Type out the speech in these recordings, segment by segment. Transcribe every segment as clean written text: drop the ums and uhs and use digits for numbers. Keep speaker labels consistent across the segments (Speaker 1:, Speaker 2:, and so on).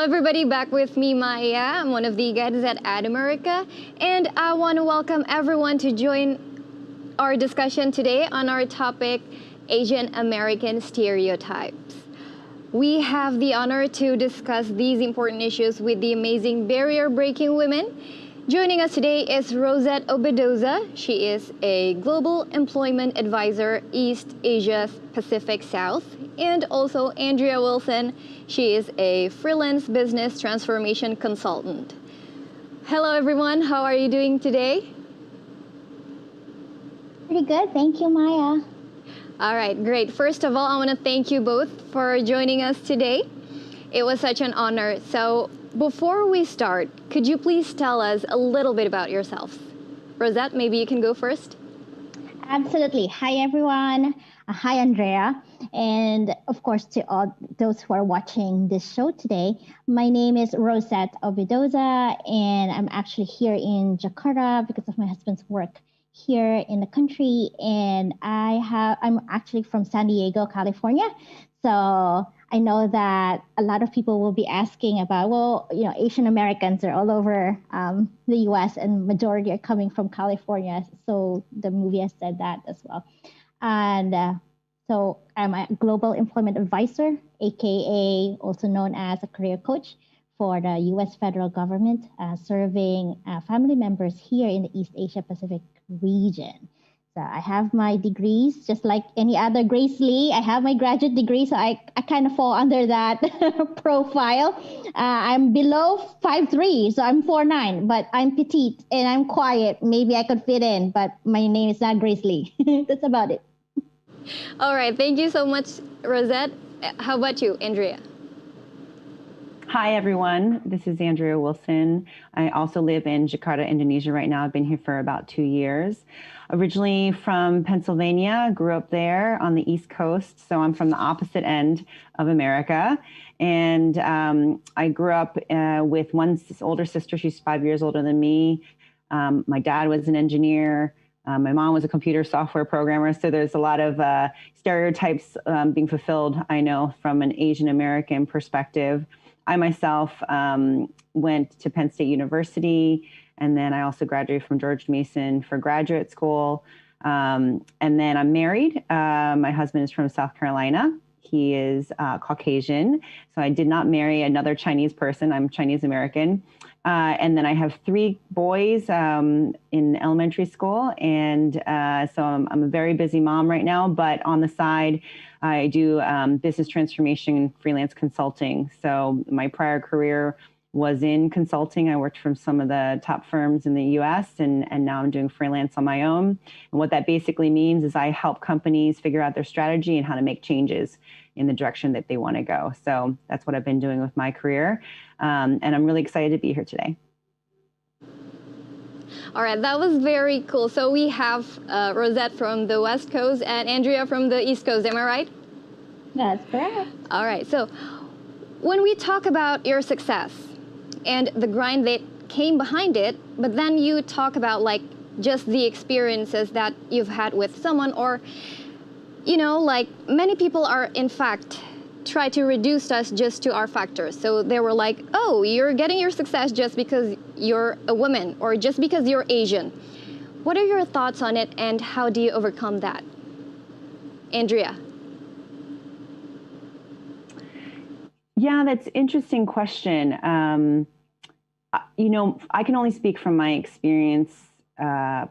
Speaker 1: everybody, back with me, Maya. I'm one of the guides at Ad America, and I want to welcome everyone to join our discussion today on our topic, Asian American Stereotypes. We have the honor to discuss these important issues with the amazing barrier-breaking women. Joining us today is Rosette Obedoza. She is a Global Employment Advisor, East Asia Pacific South, and also Andrea Wilson. She is a freelance business transformation consultant. Hello everyone, how are you doing today?
Speaker 2: Pretty good, thank you, Maya.
Speaker 1: All right, great. First of all, I want to thank you both for joining us today. It was such an honor. So before we start, could you please tell us a little bit about yourselves? Rosette, maybe you can go first.
Speaker 2: Absolutely. Hi, everyone. Hi, Andrea. And of course, to all those who are watching this show today, my name is Rosette Obedoza, and I'm actually here in Jakarta because of my husband's work here in the country. And I'm actually from San Diego, California. So I know that a lot of people will be asking about, well, Asian Americans are all over the U.S. and majority are coming from California. So the movie has said that as well. And so I'm a global employment advisor, AKA also known as a career coach for the U.S. federal government, serving family members here in the East Asia Pacific region. So I have my degrees, just like any other Grace Lee. I have my graduate degree, so I kind of fall under that profile. I'm below 5'3", so I'm 4'9", but I'm petite and I'm quiet. Maybe I could fit in, but my name is not Grace Lee. That's about it.
Speaker 1: All right, thank you so much, Rosette. How about you, Andrea?
Speaker 3: Hi, everyone. This is Andrea Wilson. I also live in Jakarta, Indonesia right now. I've been here for about 2 years. Originally from Pennsylvania, grew up there on the East Coast, so I'm from the opposite end of America. And I grew up with one older sister. She's 5 years older than me. My dad was an engineer. My mom was a computer software programmer. So there's a lot of stereotypes being fulfilled, I know, from an Asian American perspective. I myself went to Penn State University, and then I also graduated from George Mason for graduate school. And then I'm married. My husband is from South Carolina. He is Caucasian. So I did not marry another Chinese person. I'm Chinese American. And then I have 3 boys in elementary school. And so I'm a very busy mom right now, but on the side, I do business transformation and freelance consulting. So my prior career was in consulting. I worked from some of the top firms in the US, and now I'm doing freelance on my own. And what that basically means is I help companies figure out their strategy and how to make changes in the direction that they want to go. So that's what I've been doing with my career. And I'm really excited to be here today.
Speaker 1: All right, that was very cool. So we have Rosette from the West Coast and Andrea from the East Coast, am I right?
Speaker 2: That's correct.
Speaker 1: All right, so when we talk about your success and the grind that came behind it, but then you talk about like just the experiences that you've had with someone, or, like many people are in fact try to reduce us just to our factors. So they were like, oh, you're getting your success just because you're a woman or just because you're Asian. What are your thoughts on it, and how do you overcome that? Andrea?
Speaker 3: Yeah, that's an interesting question. I can only speak from my experience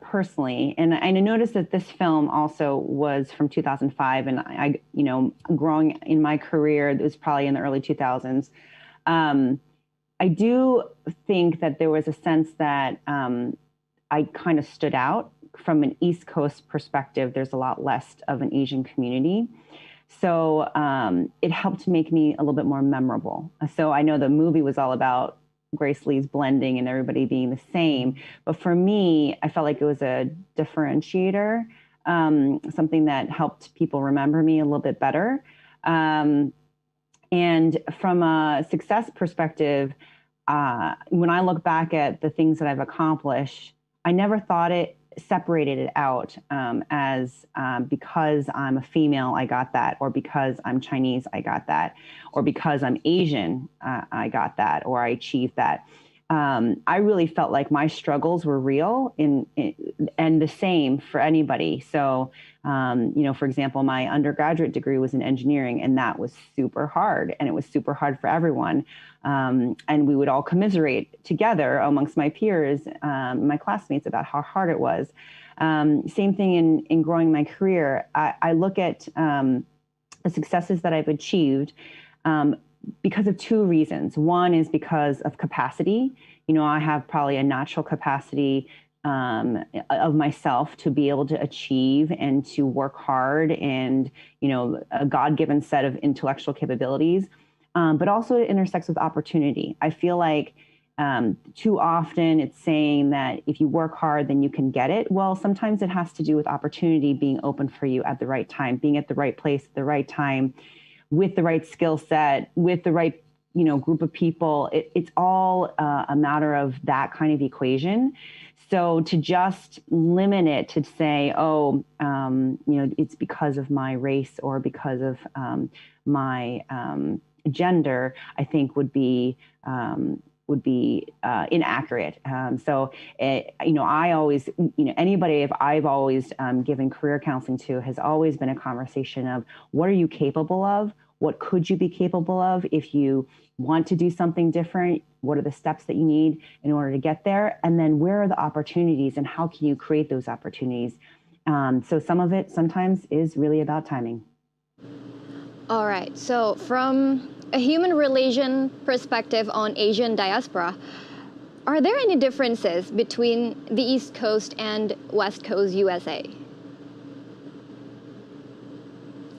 Speaker 3: personally, and I noticed that this film also was from 2005, and I growing in my career, it was probably in the early 2000s. I do think that there was a sense that I kind of stood out from an East Coast perspective. There's a lot less of an Asian community. So it helped make me a little bit more memorable. So I know the movie was all about Grace Lee's blending and everybody being the same. But for me, I felt like it was a differentiator, something that helped people remember me a little bit better. And from a success perspective, when I look back at the things that I've accomplished, I never thought separated it out as because I'm a female, I got that, or because I'm Chinese, I got that, or because I'm Asian, I got that, or I achieved that. I really felt like my struggles were real and the same for anybody. So, for example, my undergraduate degree was in engineering, and that was super hard, and it was super hard for everyone. And we would all commiserate together amongst my peers, my classmates, about how hard it was. Same thing in growing my career. I look at the successes that I've achieved because of two reasons. One is because of capacity. I have probably a natural capacity of myself to be able to achieve and to work hard, and, a God-given set of intellectual capabilities, but also it intersects with opportunity. I feel like too often it's saying that if you work hard, then you can get it. Well, sometimes it has to do with opportunity being open for you at the right time, being at the right place at the right time, with the right skill set, with the right, group of people. It's all a matter of that kind of equation. So to just limit it to say, it's because of my race or because of my gender, I think would be inaccurate. I always, anybody if I've always given career counseling to has always been a conversation of what are you capable of? What could you be capable of if you want to do something different? What are the steps that you need in order to get there? And then where are the opportunities and how can you create those opportunities? So some of it sometimes is really about timing.
Speaker 1: All right. So from a human relation perspective on Asian diaspora, are there any differences between the East Coast and West Coast USA?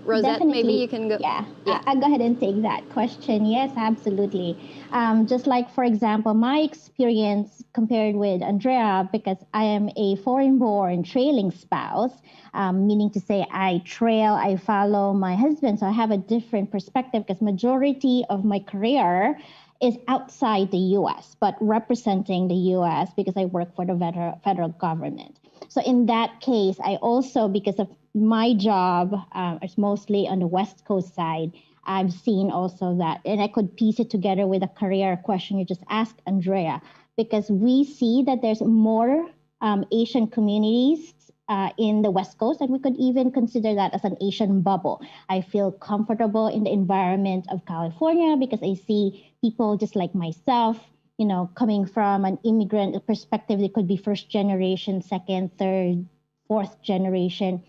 Speaker 1: Rosette,
Speaker 2: Definitely.
Speaker 1: maybe you can go.
Speaker 2: Yeah. I'll go ahead and take that question. Yes, absolutely. Just like, for example, my experience compared with Andrea, because I am a foreign-born trailing spouse, meaning to say I follow my husband. So I have a different perspective because majority of my career is outside the U.S., but representing the U.S. because I work for the federal government. So in that case, I also, because of my job is mostly on the West Coast side, I've seen also that, and I could piece it together with a career question you just asked, Andrea, because we see that there's more Asian communities in the West Coast, and we could even consider that as an Asian bubble. I feel comfortable in the environment of California because I see people just like myself, coming from an immigrant perspective. They could be first generation, second, third, fourth generation.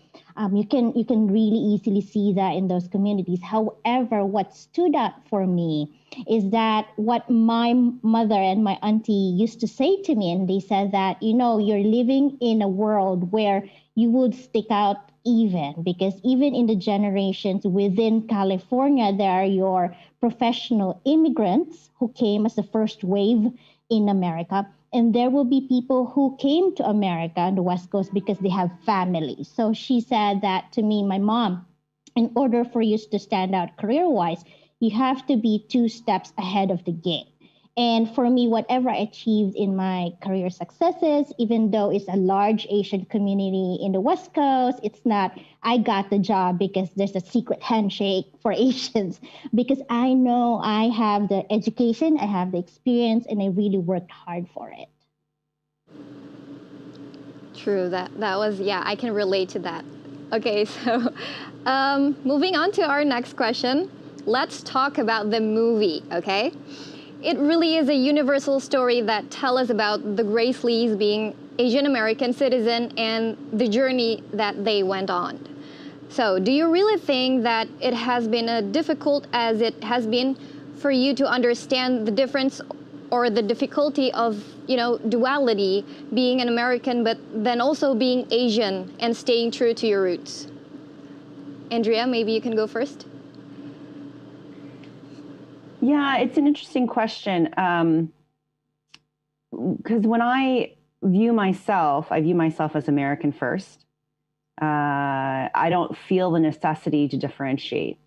Speaker 2: You can really easily see that in those communities. However, what stood out for me is that what my mother and my auntie used to say to me, and they said that, you're living in a world where you would stick out even, because even in the generations within California, there are your professional immigrants who came as the first wave in America. And there will be people who came to America on the West Coast because they have families. So she said that to me, my mom, in order for you to stand out career-wise, you have to be 2 steps ahead of the game. And for me, whatever I achieved in my career successes, even though it's a large Asian community in the West Coast, it's not, I got the job because there's a secret handshake for Asians, because I know I have the education, I have the experience, and I really worked hard for it.
Speaker 1: True, that was, I can relate to that. Okay, so moving on to our next question, let's talk about the movie, okay? It really is a universal story that tells us about the Grace Lees being Asian American citizen and the journey that they went on. So do you really think that it has been as difficult as it has been for you to understand the difference or the difficulty of, duality, being an American, but then also being Asian and staying true to your roots? Andrea, maybe you can go first.
Speaker 3: Yeah, it's an interesting question. Because when I view myself as American first. I don't feel the necessity to differentiate.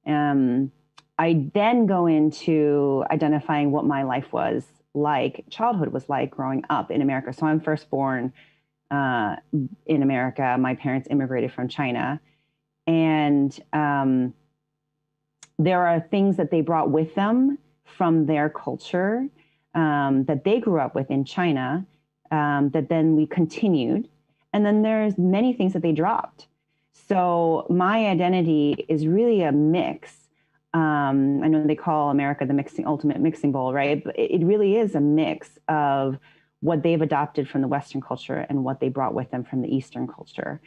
Speaker 3: I then go into identifying what my life was like, childhood was like growing up in America. So I'm firstborn in America. My parents immigrated from China. And there are things that they brought with them from their culture that they grew up with in China that then we continued. And then there's many things that they dropped. So my identity is really a mix. I know they call America the ultimate mixing bowl, right? But it really is a mix of what they've adopted from the Western culture and what they brought with them from the Eastern culture.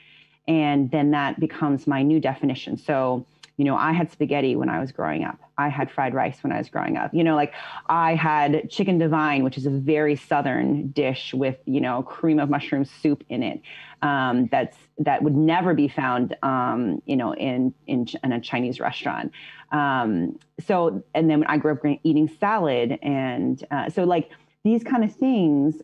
Speaker 3: And then that becomes my new definition. So, I had spaghetti when I was growing up. I had fried rice when I was growing up. Like I had chicken divine, which is a very Southern dish with, cream of mushroom soup in it. That would never be found, in a Chinese restaurant. So, and then I grew up eating salad. And so like these kind of things,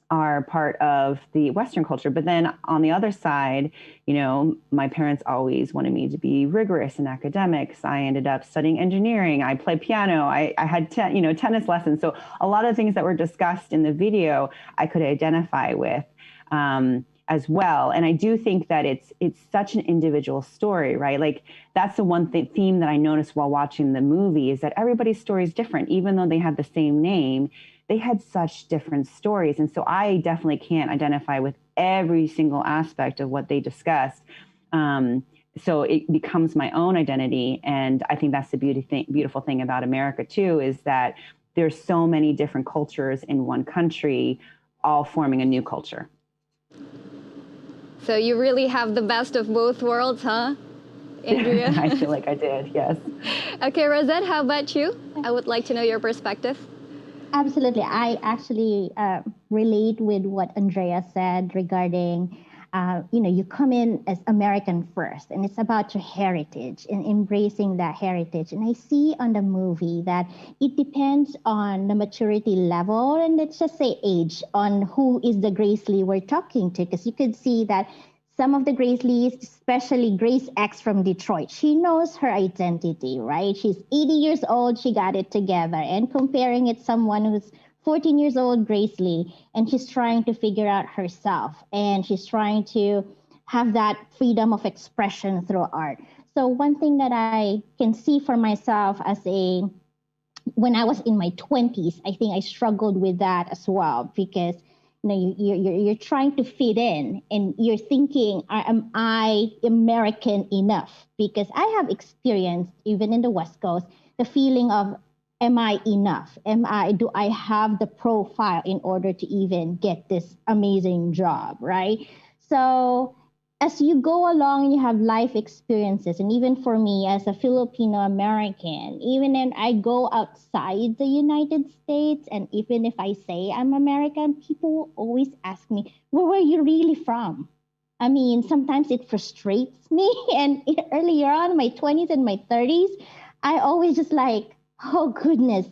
Speaker 3: are part of the Western culture. But then on the other side, my parents always wanted me to be rigorous in academics. I ended up studying engineering. I played piano. I had tennis lessons. So a lot of things that were discussed in the video, I could identify with as well. And I do think that it's such an individual story, right? Like that's the one theme that I noticed while watching the movie is that everybody's story is different, even though they have the same name. They had such different stories. And so I definitely can't identify with every single aspect of what they discussed. So it becomes my own identity. And I think that's the beautiful thing about America too, is that there's so many different cultures in one country, all forming a new culture.
Speaker 1: So you really have the best of both worlds, huh, Andrea?
Speaker 3: I feel like I did, yes.
Speaker 1: Okay, Rosette, how about you? I would like to know your perspective.
Speaker 2: Absolutely. I actually relate with what Andrea said regarding, you come in as American first, and it's about your heritage and embracing that heritage. And I see on the movie that it depends on the maturity level, and let's just say age, on who is the Grace Lee we're talking to, because you could see that some of the Grace Lees, especially Grace X from Detroit, she knows her identity, right? She's 80 years old, she got it together. And comparing it to someone who's 14 years old, Grace Lee, and she's trying to figure out herself. And she's trying to have that freedom of expression through art. So one thing that I can see for myself when I was in my 20s, I think I struggled with that as well, because you're trying to fit in and you're thinking, am I American enough? Because I have experienced, even in the West Coast, the feeling of, am I enough? Do I have the profile in order to even get this amazing job, right? So as you go along and you have life experiences, and even for me as a Filipino American, even when I go outside the United States, and even if I say I'm American, people always ask me, where were you really from? I mean, sometimes it frustrates me. And earlier on, in my 20s and my 30s, I always just like, oh goodness,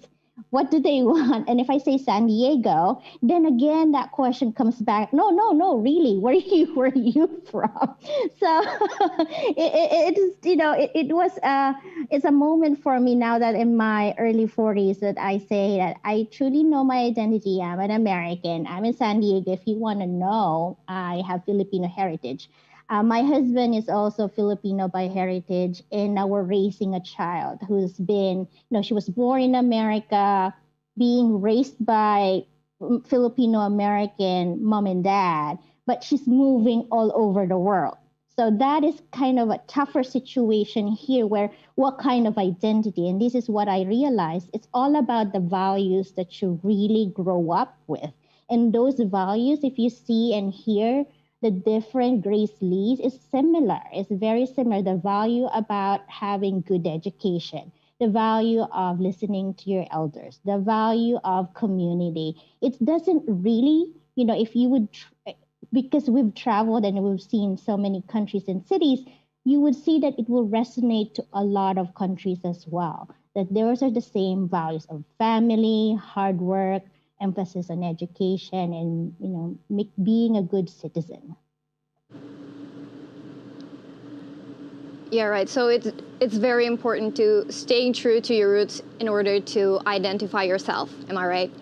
Speaker 2: what do they want? And if I say San Diego, then again, that question comes back. No, really, where are you from? So it's a moment for me now that in my early 40s that I say that I truly know my identity. I'm an American. I'm in San Diego. If you want to know, I have Filipino heritage. My husband is also Filipino by heritage, and now we're raising a child who's been, she was born in America, being raised by Filipino American mom and dad, but she's moving all over the world. So that is kind of a tougher situation here, where what kind of identity, and this is what I realized, it's all about the values that you really grow up with. And those values, if you see and hear the different Grace Lees, is similar. It's very similar. The value about having good education, the value of listening to your elders, the value of community. It doesn't really, if you would, because we've traveled and we've seen so many countries and cities, you would see that it will resonate to a lot of countries as well. That those are the same values of family, hard work, emphasis on education, and being a good citizen.
Speaker 1: Yeah, right. So it's very important to stay true to your roots in order to identify yourself. Am I right?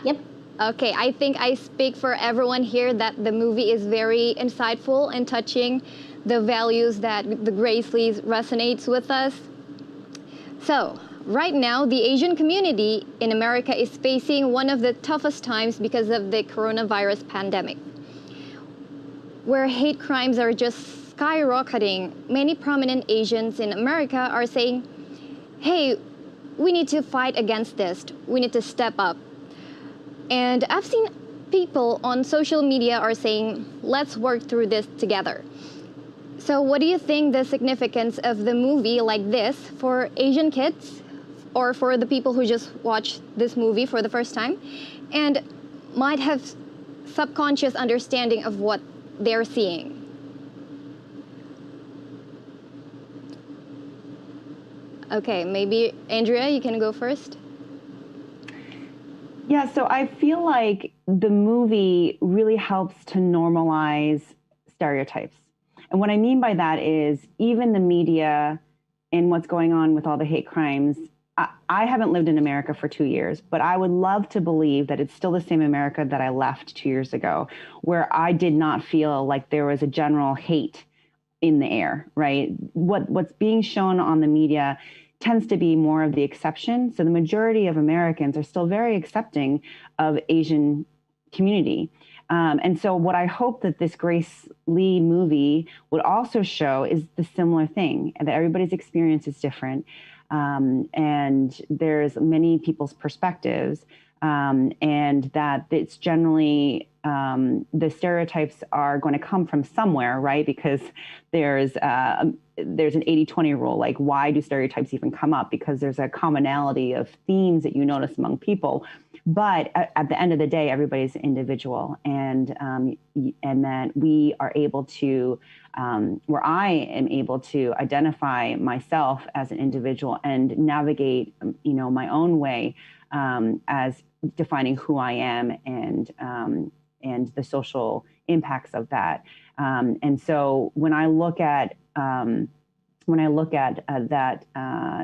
Speaker 2: Yep.
Speaker 1: Okay, I think I speak for everyone here that the movie is very insightful and touching the values that the Grace Lee resonates with us. So, right now, the Asian community in America is facing one of the toughest times because of the coronavirus pandemic, where hate crimes are just skyrocketing. Many prominent Asians in America are saying, hey, we need to fight against this. We need to step up. And I've seen people on social media are saying, let's work through this together. So what do you think the significance of the movie like this for Asian kids or for the people who just watched this movie for the first time and might have subconscious understanding of what they're seeing? Okay, maybe Andrea, you can go first.
Speaker 3: Yeah, so I feel like the movie really helps to normalize stereotypes. And what I mean by that is even the media and what's going on with all the hate crimes. I haven't lived in America for 2 years, but I would love to believe that it's still the same America that I left 2 years ago, where I did not feel like there was a general hate in the air, right? What's being shown on the media tends to be more of the exception. So the majority of Americans are still very accepting of Asian community. And so what I hope that this Grace Lee movie would also show is the similar thing, and that everybody's experience is different. And there's many people's perspectives, and that it's generally the stereotypes are going to come from somewhere, right? Because there's an 80-20 rule. Like, why do stereotypes even come up? Because there's a commonality of themes that you notice among people. But at the end of the day, everybody's individual, and that we are able to, where I am able to identify myself as an individual and navigate, my own way as defining who I am and the social impacts of that. And so when I look at that,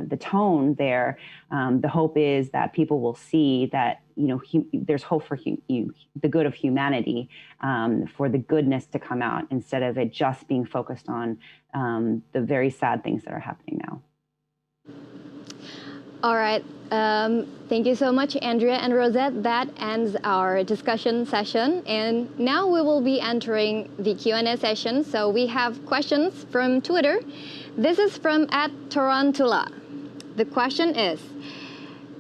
Speaker 3: the tone there, the hope is that people will see that, there's hope for the good of humanity, for the goodness to come out instead of it just being focused on the very sad things that are happening now.
Speaker 1: All right. Thank you so much, Andrea and Rosette. That ends our discussion session. And now we will be entering the Q&A session. So we have questions from Twitter. This is from @Tarantula. The question is,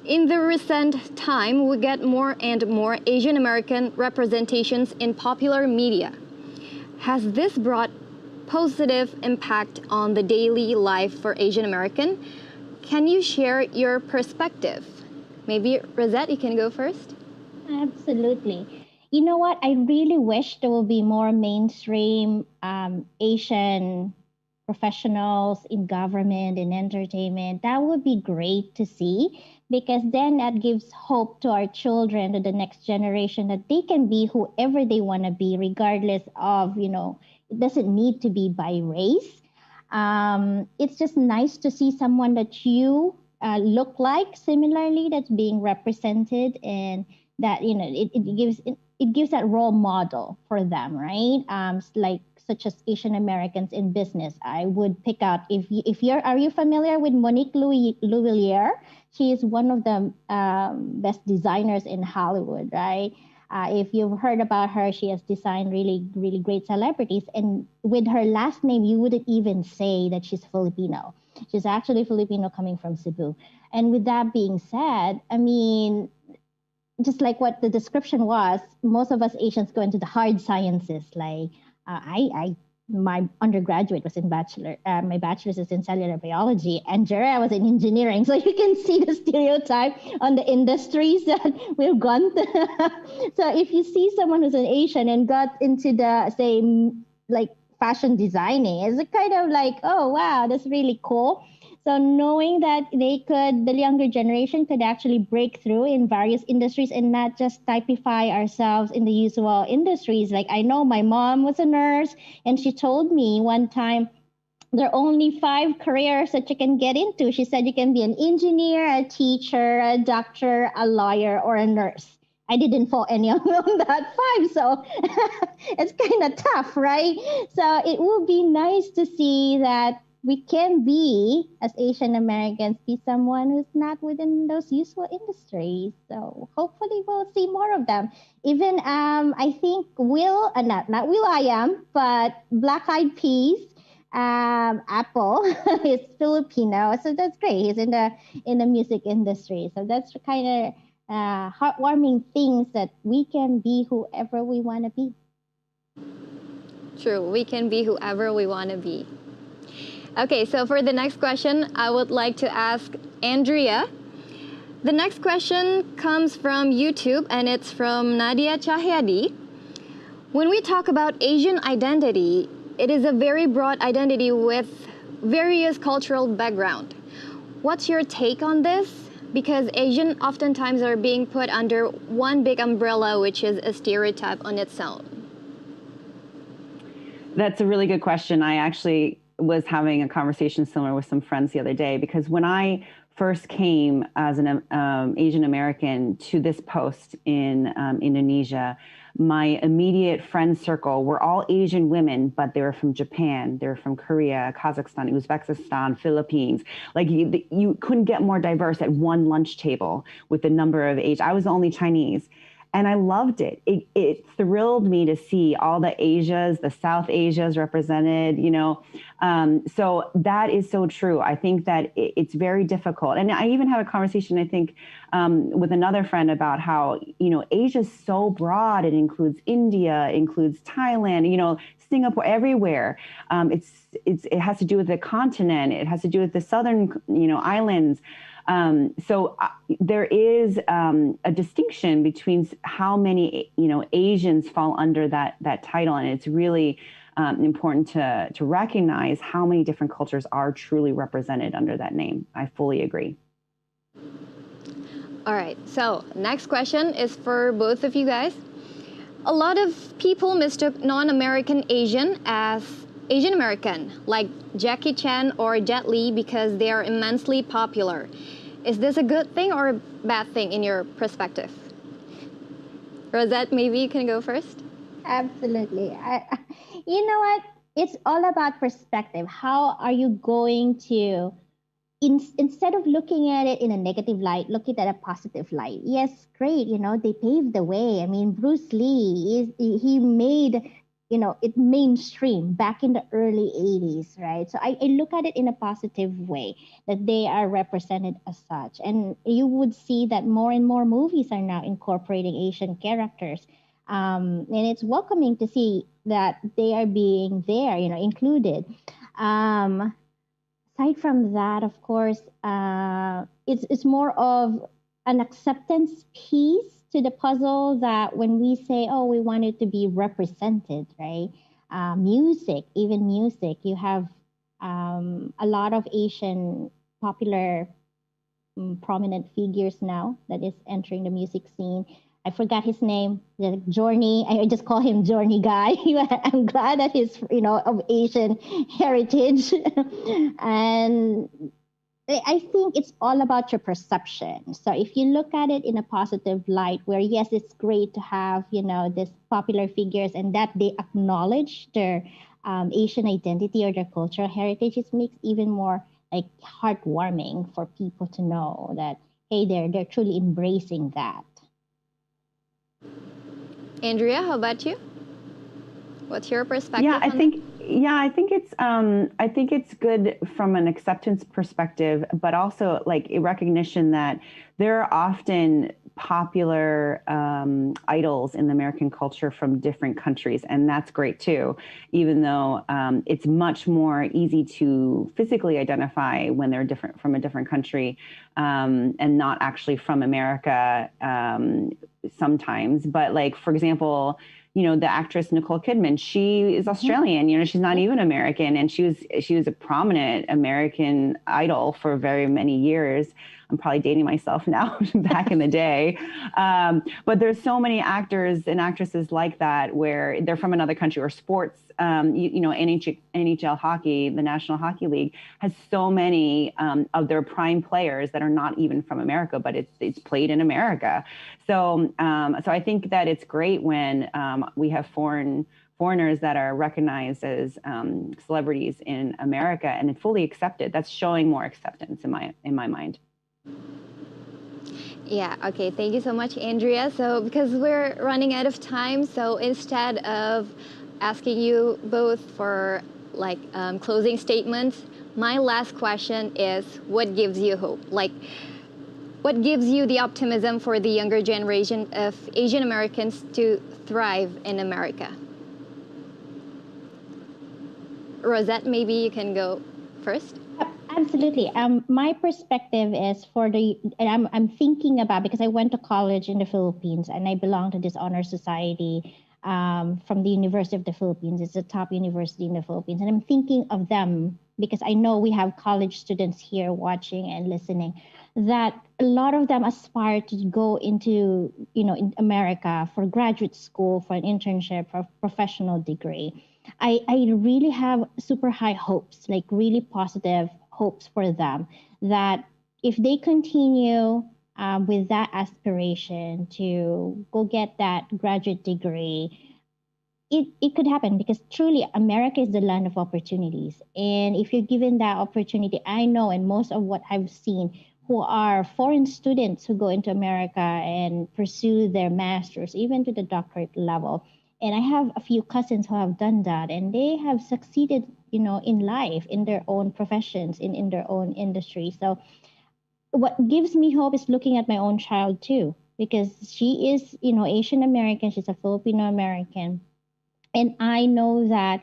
Speaker 1: in the recent time, we get more and more Asian American representations in popular media. Has this brought positive impact on the daily life for Asian American? Can you share your perspective? Maybe Rosette, you can go first.
Speaker 2: Absolutely. You know what? I really wish there will be more mainstream Asian professionals in government and entertainment. That would be great to see, because then that gives hope to our children, to the next generation, that they can be whoever they want to be, regardless of, it doesn't need to be by race. It's just nice to see someone that you look like similarly that's being represented, and that it gives that role model for them, right? Like such as Asian Americans in business. I would pick out, are you familiar with Monique Louvillier? She is one of the best designers in Hollywood, right? If you've heard about her, she has designed really, really great celebrities. And with her last name, you wouldn't even say that she's Filipino. She's actually Filipino, coming from Cebu. And with that being said, I mean, just like what the description was, most of us Asians go into the hard sciences. Like my undergraduate was in my bachelor's is in cellular biology, and Andrea was in engineering. So you can see the stereotype on the industries that we've gone to. So if you see someone who's an Asian and got into the, say, like fashion designing, it's kind of like, oh, wow, that's really cool. So knowing that the younger generation could actually break through in various industries and not just typify ourselves in the usual industries. Like, I know my mom was a nurse, and she told me one time, there are only 5 careers that you can get into. She said you can be an engineer, a teacher, a doctor, a lawyer, or a nurse. I didn't fall any on that five, so it's kind of tough, right? So it will be nice to see that we can be, as Asian Americans, be someone who's not within those usual industries. So hopefully we'll see more of them. Even I think Will, not Will I am, but Black Eyed Peas, Apple is Filipino, so that's great. He's in the music industry, so that's kind of heartwarming things that we can be whoever we want to be.
Speaker 1: True, we can be whoever we want to be. Okay, so for the next question, I would like to ask Andrea. The next question comes from YouTube, and it's from Nadia Chahyadi. When we talk about Asian identity, it is a very broad identity with various cultural background. What's your take on this? Because Asian oftentimes are being put under one big umbrella, which is a stereotype on its own.
Speaker 3: That's a really good question. I actually was having a conversation similar with some friends the other day, because when I first came as an Asian American to this post in Indonesia, my immediate friend circle were all Asian women, but they were from Japan, they were from Korea, Kazakhstan, Uzbekistan, Philippines. Like you couldn't get more diverse at one lunch table with the number of Asian. I was the only Chinese. And I loved it. It thrilled me to see all the Asias, the South Asias represented, you know. So that is so true. I think that it's very difficult. And I even had a conversation, I think, with another friend about how, you know, Asia is so broad. It includes India, includes Thailand, you know, Singapore, everywhere. It has to do with the continent. It has to do with the southern, you know, islands. So there is a distinction between how many, you know, Asians fall under that title, and it's really important to recognize how many different cultures are truly represented under that name. I fully agree.
Speaker 1: All right, so next question is for both of you guys. A lot of people mistook non-American Asian as Asian American, like Jackie Chan or Jet Li, because they are immensely popular. Is this a good thing or a bad thing in your perspective? Rosette, maybe you can go first.
Speaker 2: Absolutely. You know what? It's all about perspective. How are you going to, instead of looking at it in a negative light, look at it at a positive light? Yes, great. You know, they paved the way. I mean, Bruce Lee, he made, you know, it mainstream back in the early 80s, right? So I look at it in a positive way, that they are represented as such. And you would see that more and more movies are now incorporating Asian characters. And it's welcoming to see that they are being there, you know, included. Aside from that, of course, it's more of an acceptance piece to the puzzle, that when we say, oh, we want it to be represented, right? Music, even music, you have a lot of Asian popular prominent figures now that is entering the music scene. I forgot his name, Journey. I just call him Journey Guy. I'm glad that he's, you know, of Asian heritage. And I think it's all about your perception. So if you look at it in a positive light, where yes, it's great to have, you know, these popular figures and that they acknowledge their Asian identity or their cultural heritage, it makes even more like heartwarming for people to know that, hey, they're truly embracing that.
Speaker 1: Andrea, how about you? What's your perspective?
Speaker 3: Yeah, I think it's good from an acceptance perspective, but also like a recognition that there are often popular idols in the American culture from different countries, and that's great too, even though it's much more easy to physically identify when they're different from a different country and not actually from America sometimes. But like, for example, you know, the actress Nicole Kidman, she is Australian, you know, she's not even American, and she was a prominent American idol for very many years. I'm probably dating myself now, back in the day. But there's so many actors and actresses like that where they're from another country, or sports. NHL hockey, the National Hockey League, has so many of their prime players that are not even from America, but it's played in America. So I think that it's great when we have foreigners that are recognized as celebrities in America and fully accepted. That's showing more acceptance in my mind.
Speaker 1: Yeah, okay. Thank you so much, Andrea. So because we're running out of time, so instead of asking you both for like closing statements, my last question is, what gives you hope? Like, what gives you the optimism for the younger generation of Asian Americans to thrive in America? Rosette, maybe you can go first.
Speaker 2: Absolutely. My perspective is and I'm thinking about, because I went to college in the Philippines and I belong to this honor society from the University of the Philippines. It's the top university in the Philippines. And I'm thinking of them because I know we have college students here watching and listening, that a lot of them aspire to go into, in America for graduate school, for an internship, for a professional degree. I really have super high hopes, like really positive hopes for them, that if they continue with that aspiration to go get that graduate degree, it could happen, because truly America is the land of opportunities. And if you're given that opportunity, I know, and most of what I've seen who are foreign students who go into America and pursue their masters, even to the doctorate level. And I have a few cousins who have done that, and they have succeeded, in life, in their own professions, in their own industry. So what gives me hope is looking at my own child too, because she is, Asian American, she's a Filipino American. And I know that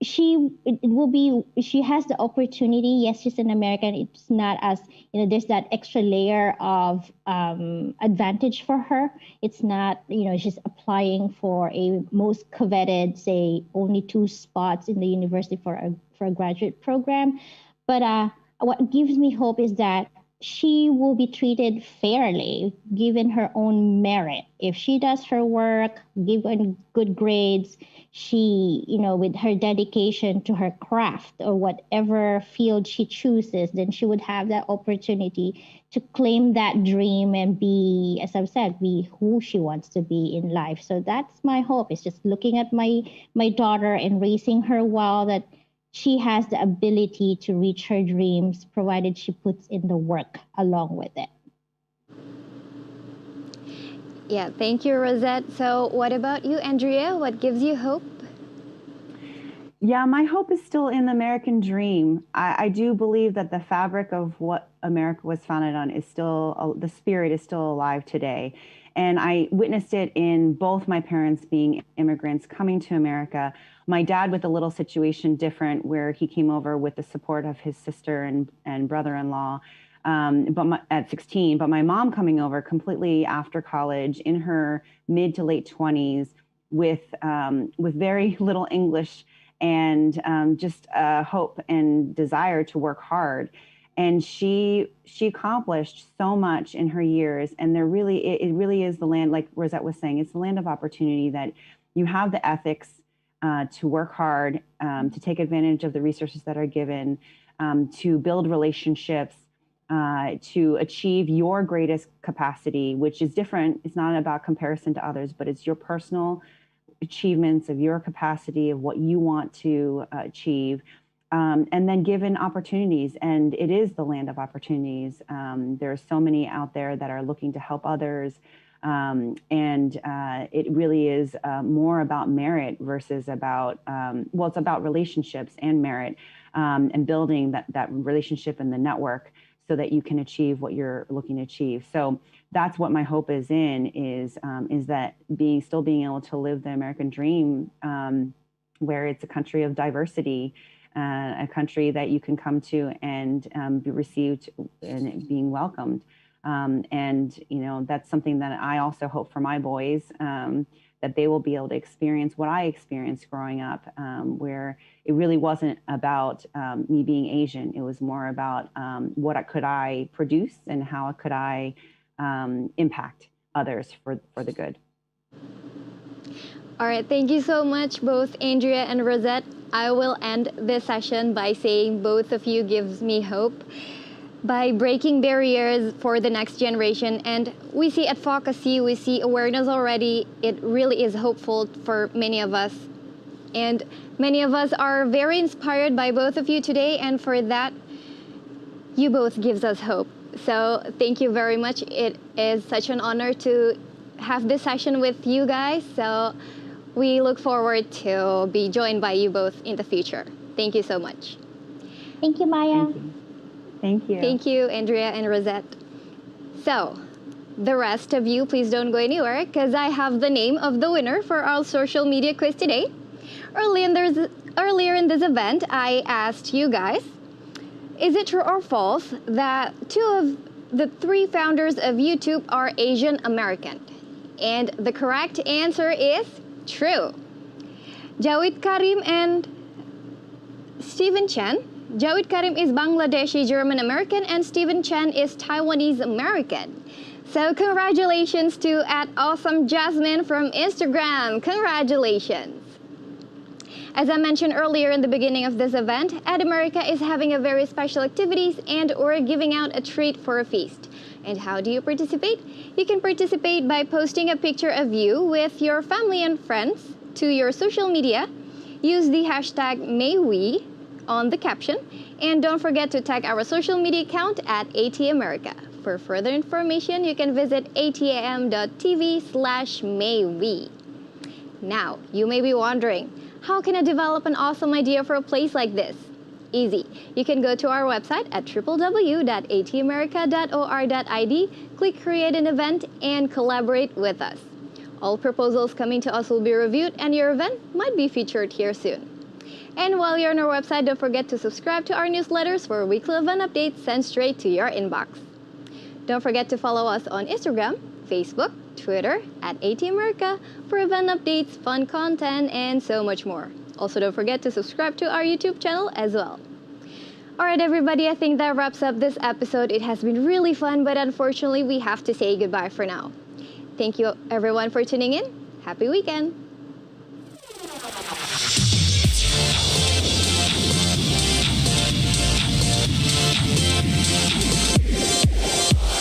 Speaker 2: she has the opportunity. Yes, she's an American. It's not as, there's that extra layer of advantage for her. It's not, she's applying for a most coveted, say, only 2 spots in the university for a graduate program. But what gives me hope is that she will be treated fairly given her own merit. If she does her work, given good grades, she, with her dedication to her craft or whatever field she chooses, then she would have that opportunity to claim that dream and be, as I've said, be who she wants to be in life. So that's my hope. It's just looking at my daughter and raising her well, that she has the ability to reach her dreams, provided she puts in the work along with it.
Speaker 1: Yeah, thank you, Rosette. So what about you, Andrea? What gives you hope?
Speaker 3: Yeah, my hope is still in the American dream. I do believe that the fabric of what America was founded on is still, the spirit is still alive today. And I witnessed it in both my parents being immigrants coming to America. My dad with a little situation different, where he came over with the support of his sister and brother-in-law at 16. But my mom coming over completely after college in her mid to late 20s with very little English and just hope and desire to work hard. And she accomplished so much in her years. And it really is the land, like Rosette was saying, it's the land of opportunity, that you have the ethics to work hard, to take advantage of the resources that are given, to build relationships, to achieve your greatest capacity, which is different. It's not about comparison to others, but it's your personal achievements of your capacity, of what you want to achieve. And then given opportunities, and it is the land of opportunities. There are so many out there that are looking to help others. And it really is more about merit versus about, it's about relationships and merit, and building that relationship and the network so that you can achieve what you're looking to achieve. So that's what my hope is that still being able to live the American dream, where it's a country of diversity, a country that you can come to and be received and being welcomed. And, that's something that I also hope for my boys, that they will be able to experience what I experienced growing up, where it really wasn't about me being Asian. It was more about could I produce and how could I impact others for the good.
Speaker 1: All right, thank you so much, both Andrea and Rosette. I will end this session by saying both of you gives me hope by breaking barriers for the next generation. And we see advocacy, we see awareness already. It really is hopeful for many of us. And many of us are very inspired by both of you today. And for that, you both gives us hope. So thank you very much. It is such an honor to have this session with you guys. So we look forward to be joined by you both in the future. Thank you so much.
Speaker 2: Thank you, Maya.
Speaker 3: Thank you. Thank you.
Speaker 1: Thank you, Andrea and Rosette. So, the rest of you, please don't go anywhere because I have the name of the winner for our social media quiz today. Earlier in this event, I asked you guys, is it true or false that 2 of the 3 founders of YouTube are Asian American? And the correct answer is true. Jawid Karim and Stephen Chen. Jawid Karim is Bangladeshi German American and Stephen Chen is Taiwanese American. So congratulations to @AwesomeJasmine from Instagram. Congratulations. As I mentioned earlier in the beginning of this event, America is having a very special activities and we're giving out a treat for a feast. And how do you participate? You can participate by posting a picture of you with your family and friends to your social media. Use the hashtag #MayWe on the caption. And don't forget to tag our social media account @ATAmerica. For further information, you can visit atam.tv/MayWe. Now, you may be wondering, how can I develop an awesome idea for a place like this? Easy. You can go to our website at www.atamerica.or.id, click create an event, and collaborate with us. All proposals coming to us will be reviewed and your event might be featured here soon. And while you're on our website, don't forget to subscribe to our newsletters for weekly event updates sent straight to your inbox. Don't forget to follow us on Instagram, Facebook, Twitter @ATAmerica for event updates, fun content, and so much more. Also, don't forget to subscribe to our YouTube channel as well. All right, everybody, I think that wraps up this episode. It has been really fun, but unfortunately, we have to say goodbye for now. Thank you, everyone, for tuning in. Happy weekend.